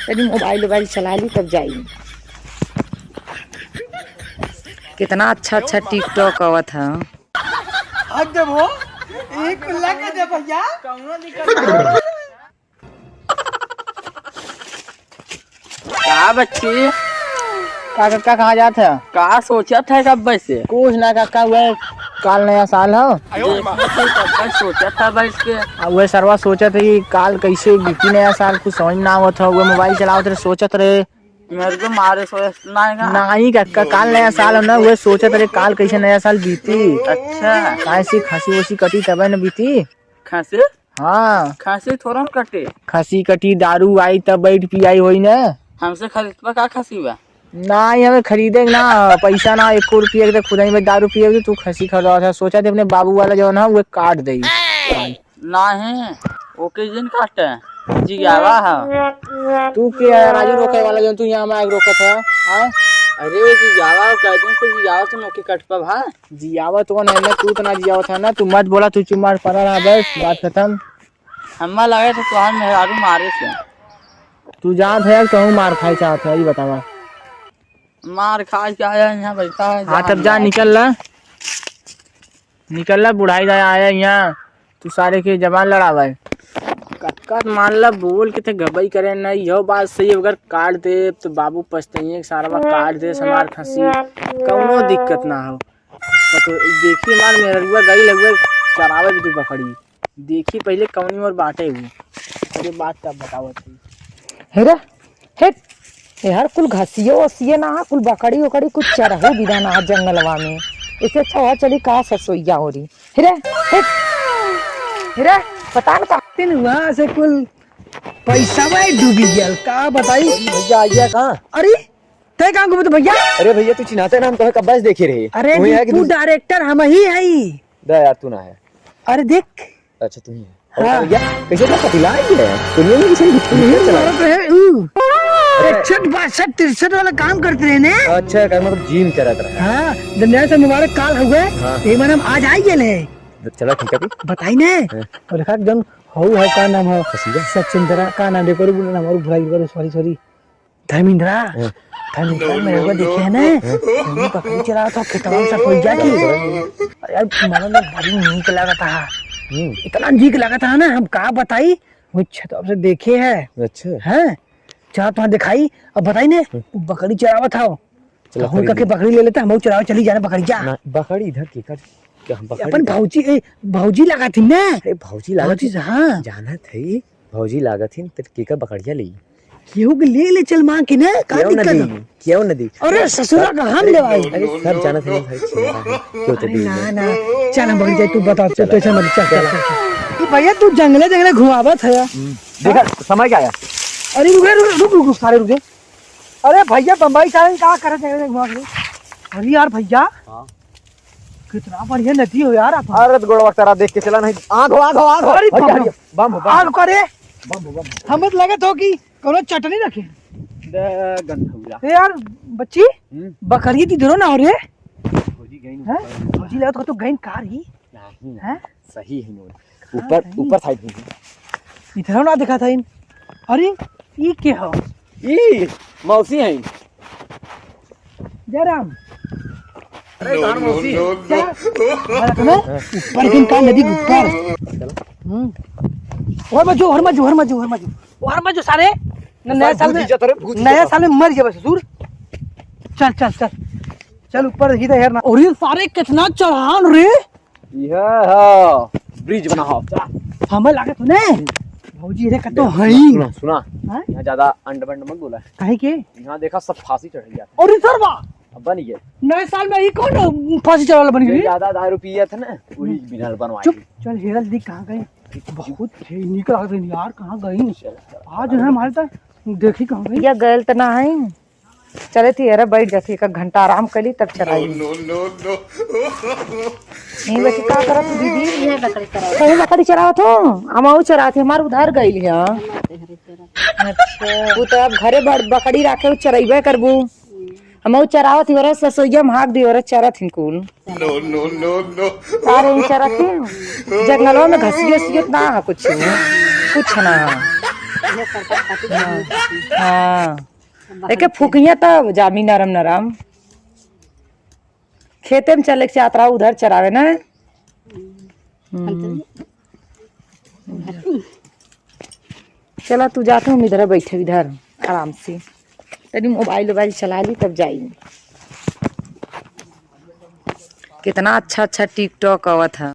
यदि मोबाइल चला ली तब जाई। कितना अच्छा अच्छा टिकटॉक आवत है। क्या बच्ची काका कहाँ जाते है? कहा सोचा था कब से? कुछ ना काका, वह काल नया साल है। सोचा था बैठ के। वह सरवा सोचा था कि काल कैसे बीती नया साल, कुछ समझ ना आवत था। वह मोबाइल चलावत रहे, सोचत रहे मेरे को मारे सोचना नहीं काका, काल नया साल है ना। वह सोचत रहे काल कैसे नया साल बीती। अच्छा कैसी खांसी वसी कटी तबे न बीती। खांसी? हाँ खांसी थोड़ा कटे। खांसी कटी, दारू आई तब बैठ पियाई हुई ना। हमसे खरीदवा का खांसी बा? नहीं हमें खरीदे ना, पैसा ना 1 रुपया के खुद ही दारू पिए तू खसी खरीदा था। सोचा थे अपने बाबू वाला जो ना वो काट दे। नहीं ओके दिन काटे जियावा है। तू क्या राजू रोके वाला जो तू यहाँ में रोका था? अरे वो जियावा कह दूं तो जियावा से मौके कट पा भा जियावा तो नहीं, तू तो ना जियावा था ना। तू मत बोला, तू चुम्मार पड़ा रहा, बस बात खत्म। हम्मा लगे तो तुहार मेहरारू मारे से। तू जात है कहूँ मार खाई चाहत है, ये बतावा। मार खा के आया यहाँ बैठा है। हाँ तब जा, निकल ला बुढ़ाई जाए आया यहाँ। तू सारे के जबान लड़ावा कट मान ला, बोल के थे गबई करे नहीं। यह बात सही है, अगर काट दे तो बाबू पछताइए। सारा काट दे समार खसी, कौनो दिक्कत ना हो। तो देखिए मार मेहरुआ गई लगभग चरावे भी तू बकरी। देखी पहले कौनी और बाटे हुई। अरे बात तब बताओ। हेरा हेट यार, कुल घसियो वसिए ना, कुल बकड़ी उकड़ी कुछ चरहू बिना ना जंगलवा में। इससे अच्छा हुआ चली का ससोईया हो रही। हिरे पता न दिन हुआ से कुल पैसा में डूबी गया का बताई। भैया आइया कहाँ? अरे तय कहाँ घूमे तो भैया? अरे भैया तू चिन्हाते ना, हम तो कब देखे रहे। अरे तू डायरेक्टर हम ही है। दा यार तू ना है। अरे देख, अच्छा तू ही है। हाँ। भैया कैसे तो पतिला है दुनिया में किसी नहीं चला। 61 62 63 वाला काम करते रहे ने। अच्छा कर मतलब जिम करत रहा। हाँ दुनिया से मुबारक काल हुए। ये मैंने आज आई गए। चला ठीक है बताई ने। और देखा एकदम हो का नाम है सचिंद्रा का नाम देखो नाम और भुलाई करो। सॉरी धर्मेंद्रा मेरे को देखे है ना, पकड़ी चला था खेतवा से कोई जाके। यार मन में बड़ी नीक लगा था, इतना नीक लगा था ना, हम कहा बताई। वो छत से देखे है। अच्छा है चाह तुम दिखाई। अब बताई ने बकरी चरावा था। चलो के बकरी ले लेते हम चरावा चली जाना। बकरी जा बकरी इधर की कर अपन भौजी लगा थी ना। भौजी लागत थी। हाँ जाना थी भौजी लागत थी तो केकर बकरिया ली केहू के ले चल मां के ना। का दिक्कत क्यों नदी? अरे ससुरा का हम ले आए। अरे सब जाना था भाई क्यों तो ना चल हम बकरी जाए। तू बता तो ऐसा मत चल भैया, तू जंगले घुमावत है। देखा समय क्या आया? अरे रुक सारे रुके। अरे भैया बम्बई चालन कहाँ करे जंगले घुमा के? अरे यार भैया कितना बढ़िया नदी हो यार। अरे गोड़ वक्त देख के चला नहीं। आग बम करे हम लगे तो कि कोनो चटनी रखे यार। बच्ची बकरी दी धरो ना हो रे। भौजी लगा तो गईन कार ही है। सही है ऊपर साइड में इधर ना देखा था इन। अरे ये क्या हो? ये मौसी है जयराम। अरे कौन मौसी ऊपर किन का नदी ऊपर। हर मजो सारे नया साल में मर गया ससुर। चल ऊपर ही यार ना। और ये सारे कितना चढ़ान रे। यह ब्रिज बना हो हमें लगे तो ने भौजी रे कतो है। सुना यहाँ ज्यादा अंडबंड मत बोला। काहे के? यहाँ देखा सब फांसी चढ़ गया। और इधर बा अब बन गया नए साल में ही कौन फांसी चढ़ाला बन गई? ज्यादा दारू पिया था ना वही बिना बनवाई। चुप चल हेरा दी कहाँ गए? बहुत निकल आ गई यार। कहाँ गई आज है हमारे तक देखी कहाँ गई? या गल त ना है। चले थी अरे बैठ जाती 1 घंटा आराम करी तब चलाई। नहीं बेटी का करत दीदी? ये बकरी चरावत। कहीं बकरी चरावत हो? अमाऊ चराते हमार उधार गइल है। अच्छा वो तो अब घरे बकरी राखे चरइबे करबू। हम चरावत ही ससोइया में हाक दी चरत ही कुल। सारे चरत जंगलों में घसियो सियत ना कुछ ना। हाँ एके फूकिया तब जामी नरम नरम खेते में चले के यात्रा उधर चरावे ना। चला तू जाते हम इधर बैठे इधर आराम से तनी मोबाइल चला ली तब जाई। कितना अच्छा अच्छा टिकटॉक आवत है।